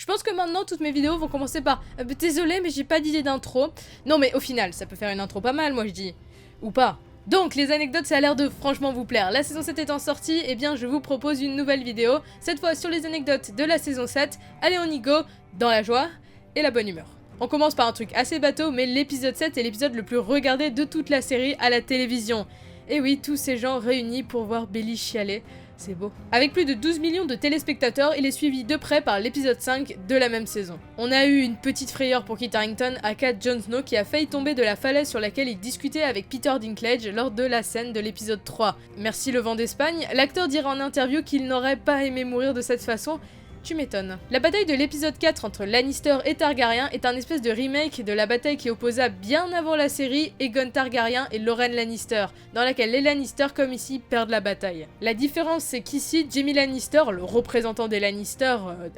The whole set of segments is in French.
Je pense que maintenant toutes mes vidéos vont commencer par désolé mais j'ai pas d'idée d'intro. Non mais au final ça peut faire une intro pas mal moi je dis. Ou pas. Donc les anecdotes ça a l'air de franchement vous plaire. La saison 7 étant sortie, eh bien je vous propose une nouvelle vidéo. Cette fois sur les anecdotes de la saison 7. Allez on y go, dans la joie et la bonne humeur. On commence par un truc assez bateau mais l'épisode 7 est l'épisode le plus regardé de toute la série à la télévision. Et oui, tous ces gens réunis pour voir Billy chialer. C'est beau. Avec plus de 12 millions de téléspectateurs, il est suivi de près par l'épisode 5 de la même saison. On a eu une petite frayeur pour Kit Harington, aka Jon Snow, qui a failli tomber de la falaise sur laquelle il discutait avec Peter Dinklage lors de la scène de l'épisode 3. Merci le vent d'Espagne, l'acteur dira en interview qu'il n'aurait pas aimé mourir de cette façon. Tu m'étonnes. La bataille de l'épisode 4 entre Lannister et Targaryen est un espèce de remake de la bataille qui opposa bien avant la série Aegon Targaryen et Lorraine Lannister, dans laquelle les Lannister, comme ici, perdent la bataille. La différence c'est qu'ici, Jaime Lannister, le représentant des Lannister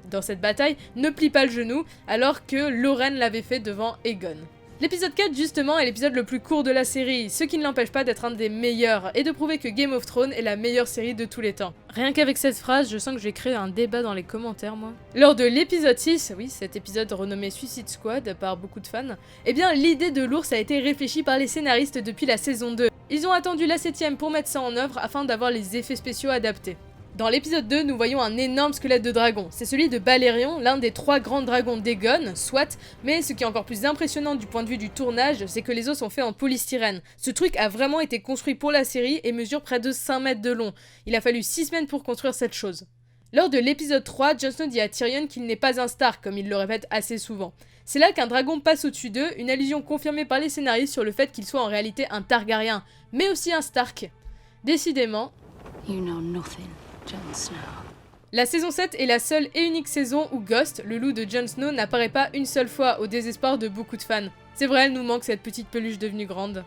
dans cette bataille, ne plie pas le genou, alors que Lorraine l'avait fait devant Aegon. L'épisode 4 justement est l'épisode le plus court de la série, ce qui ne l'empêche pas d'être un des meilleurs, et de prouver que Game of Thrones est la meilleure série de tous les temps. Rien qu'avec cette phrase, je sens que je vais créer un débat dans les commentaires moi. Lors de l'épisode 6, oui cet épisode renommé Suicide Squad par beaucoup de fans, eh bien l'idée de l'ours a été réfléchie par les scénaristes depuis la saison 2. Ils ont attendu la 7ème pour mettre ça en œuvre afin d'avoir les effets spéciaux adaptés. Dans l'épisode 2, nous voyons un énorme squelette de dragon. C'est celui de Balerion, l'un des 3 grands dragons d'Aegon, soit, mais ce qui est encore plus impressionnant du point de vue du tournage, c'est que les os sont faits en polystyrène. Ce truc a vraiment été construit pour la série et mesure près de 5 mètres de long. Il a fallu 6 semaines pour construire cette chose. Lors de l'épisode 3, Jon Snow dit à Tyrion qu'il n'est pas un Stark, comme il le répète assez souvent. C'est là qu'un dragon passe au-dessus d'eux, une allusion confirmée par les scénaristes sur le fait qu'il soit en réalité un Targaryen, mais aussi un Stark. Décidément... You know nothing. Jon Snow. La saison 7 est la seule et unique saison où Ghost, le loup de Jon Snow, n'apparaît pas une seule fois, au désespoir de beaucoup de fans. C'est vrai, elle nous manque cette petite peluche devenue grande.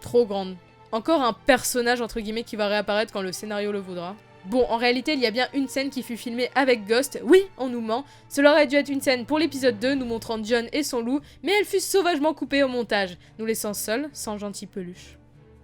Trop grande. Encore un personnage entre guillemets qui va réapparaître quand le scénario le voudra. Bon, en réalité, il y a bien une scène qui fut filmée avec Ghost, oui, on nous ment. Cela aurait dû être une scène pour l'épisode 2, nous montrant Jon et son loup, mais elle fut sauvagement coupée au montage, nous laissant seuls, sans gentil peluche.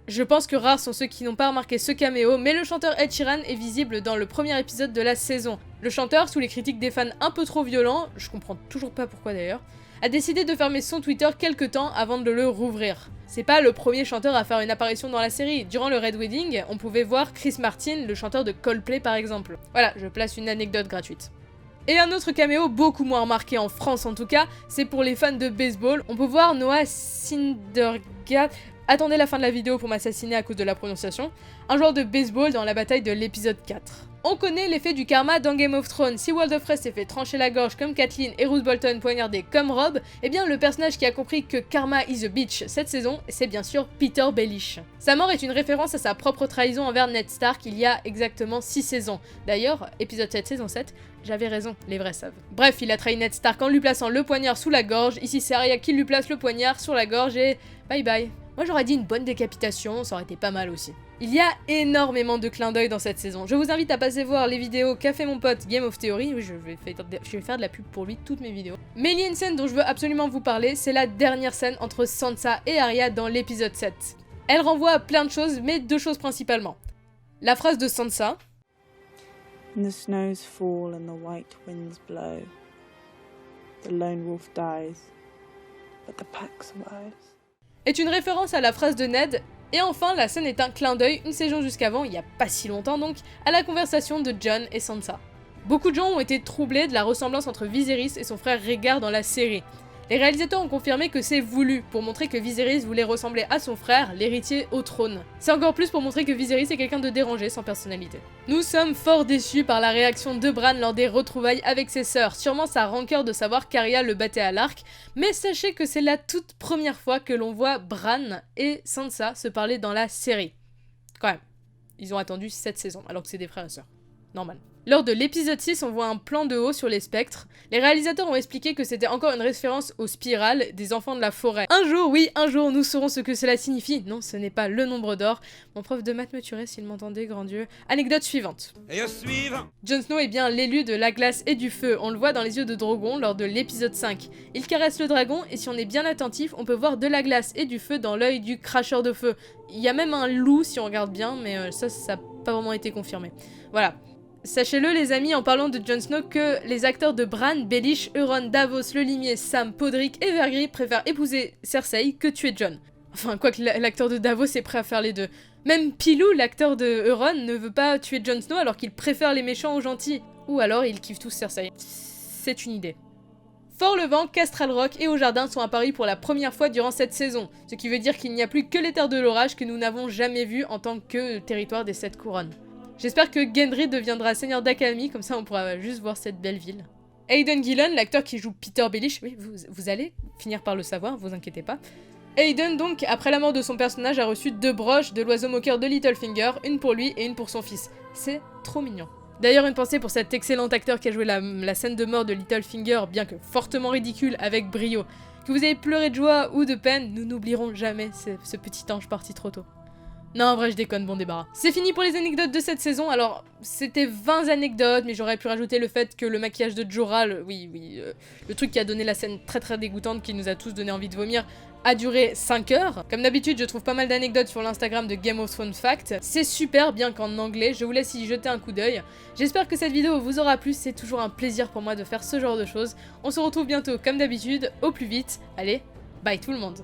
Je pense que rares sont ceux qui n'ont pas remarqué ce caméo, mais le chanteur Ed Sheeran est visible dans le premier épisode de la saison. Le chanteur, sous les critiques des fans un peu trop violents, je comprends toujours pas pourquoi d'ailleurs, a décidé de fermer son Twitter quelques temps avant de le rouvrir. C'est pas le premier chanteur à faire une apparition dans la série. Durant le Red Wedding, on pouvait voir Chris Martin, le chanteur de Coldplay par exemple. Voilà, je place une anecdote gratuite. Et un autre caméo beaucoup moins remarqué en France en tout cas, c'est pour les fans de baseball. On peut voir Noah Syndergaard. Attendez la fin de la vidéo pour m'assassiner à cause de la prononciation. Un joueur de baseball dans la bataille de l'épisode 4. On connaît l'effet du karma dans Game of Thrones. Si Walder Frey s'est fait trancher la gorge comme Catelyn et Roose Bolton poignardés comme Robb, eh bien le personnage qui a compris que karma is a bitch cette saison, c'est bien sûr Peter Baelish. Sa mort est une référence à sa propre trahison envers Ned Stark il y a exactement 6 saisons. D'ailleurs, épisode 7, saison 7, j'avais raison, les vrais savent. Bref, il a trahi Ned Stark en lui plaçant le poignard sous la gorge, ici c'est Arya qui lui place le poignard sur la gorge et bye bye. Moi j'aurais dit une bonne décapitation, ça aurait été pas mal aussi. Il y a énormément de clins d'œil dans cette saison. Je vous invite à passer voir les vidéos qu'a fait mon pote Game of Theory. Oui, je vais faire de la pub pour lui, toutes mes vidéos. Mais il y a une scène dont je veux absolument vous parler, c'est la dernière scène entre Sansa et Arya dans l'épisode 7. Elle renvoie à plein de choses, mais 2 choses principalement. La phrase de Sansa. And the snows fall and the white winds blow. The lone wolf dies, but the pack survives. Est une référence à la phrase de Ned. Et enfin, la scène est un clin d'œil, une saison jusqu'avant, il y a pas si longtemps donc, à la conversation de Jon et Sansa. Beaucoup de gens ont été troublés de la ressemblance entre Viserys et son frère Rhaegar dans la série. Les réalisateurs ont confirmé que c'est voulu, pour montrer que Viserys voulait ressembler à son frère, l'héritier au trône. C'est encore plus pour montrer que Viserys est quelqu'un de dérangé, sans personnalité. Nous sommes fort déçus par la réaction de Bran lors des retrouvailles avec ses sœurs, sûrement sa rancœur de savoir qu'Arya le battait à l'arc, mais sachez que c'est la toute première fois que l'on voit Bran et Sansa se parler dans la série. Quand même, ils ont attendu 7 saisons, alors que c'est des frères et sœurs. Normal. Lors de l'épisode 6, on voit un plan de haut sur les spectres. Les réalisateurs ont expliqué que c'était encore une référence aux spirales des enfants de la forêt. Un jour, oui, un jour, nous saurons ce que cela signifie. Non, ce n'est pas le nombre d'or. Mon prof de maths me tuerait s'il m'entendait, grand Dieu. Anecdote suivante. Et au suivant. Jon Snow est bien l'élu de la glace et du feu. On le voit dans les yeux de Drogon lors de l'épisode 5. Il caresse le dragon et si on est bien attentif, on peut voir de la glace et du feu dans l'œil du cracheur de feu. Il y a même un loup si on regarde bien, mais ça n'a pas vraiment été confirmé. Voilà. Sachez-le les amis, en parlant de Jon Snow, que les acteurs de Bran, Baelish, Euron, Davos, Le Limier, Sam, Podrick et Vergris préfèrent épouser Cersei que tuer Jon. Enfin, quoique l'acteur de Davos est prêt à faire les deux. Même Pilou, l'acteur de Euron, ne veut pas tuer Jon Snow alors qu'il préfère les méchants aux gentils. Ou alors ils kiffent tous Cersei. C'est une idée. Fort-le-Vent, Castral Rock et Au Jardin sont apparus pour la première fois durant cette saison, ce qui veut dire qu'il n'y a plus que les Terres de l'Orage que nous n'avons jamais vues en tant que territoire des 7 couronnes. J'espère que Gendry deviendra seigneur d'Accalmie, comme ça on pourra juste voir cette belle ville. Aidan Gillen, l'acteur qui joue Peter Baelish, oui, vous allez finir par le savoir, vous inquiétez pas. Aidan, donc, après la mort de son personnage, a reçu 2 broches de l'oiseau moqueur de Littlefinger, une pour lui et une pour son fils. C'est trop mignon. D'ailleurs, une pensée pour cet excellent acteur qui a joué la scène de mort de Littlefinger, bien que fortement ridicule, avec brio. Que vous ayez pleuré de joie ou de peine, nous n'oublierons jamais ce petit ange parti trop tôt. Non, en vrai, je déconne, bon débarras. C'est fini pour les anecdotes de cette saison. Alors, c'était 20 anecdotes, mais j'aurais pu rajouter le fait que le maquillage de Jorah, le truc qui a donné la scène très très dégoûtante, qui nous a tous donné envie de vomir, a duré 5 heures. Comme d'habitude, je trouve pas mal d'anecdotes sur l'Instagram de Game of Thrones Fact. C'est super, bien qu'en anglais, je vous laisse y jeter un coup d'œil. J'espère que cette vidéo vous aura plu, c'est toujours un plaisir pour moi de faire ce genre de choses. On se retrouve bientôt, comme d'habitude, au plus vite. Allez, bye tout le monde.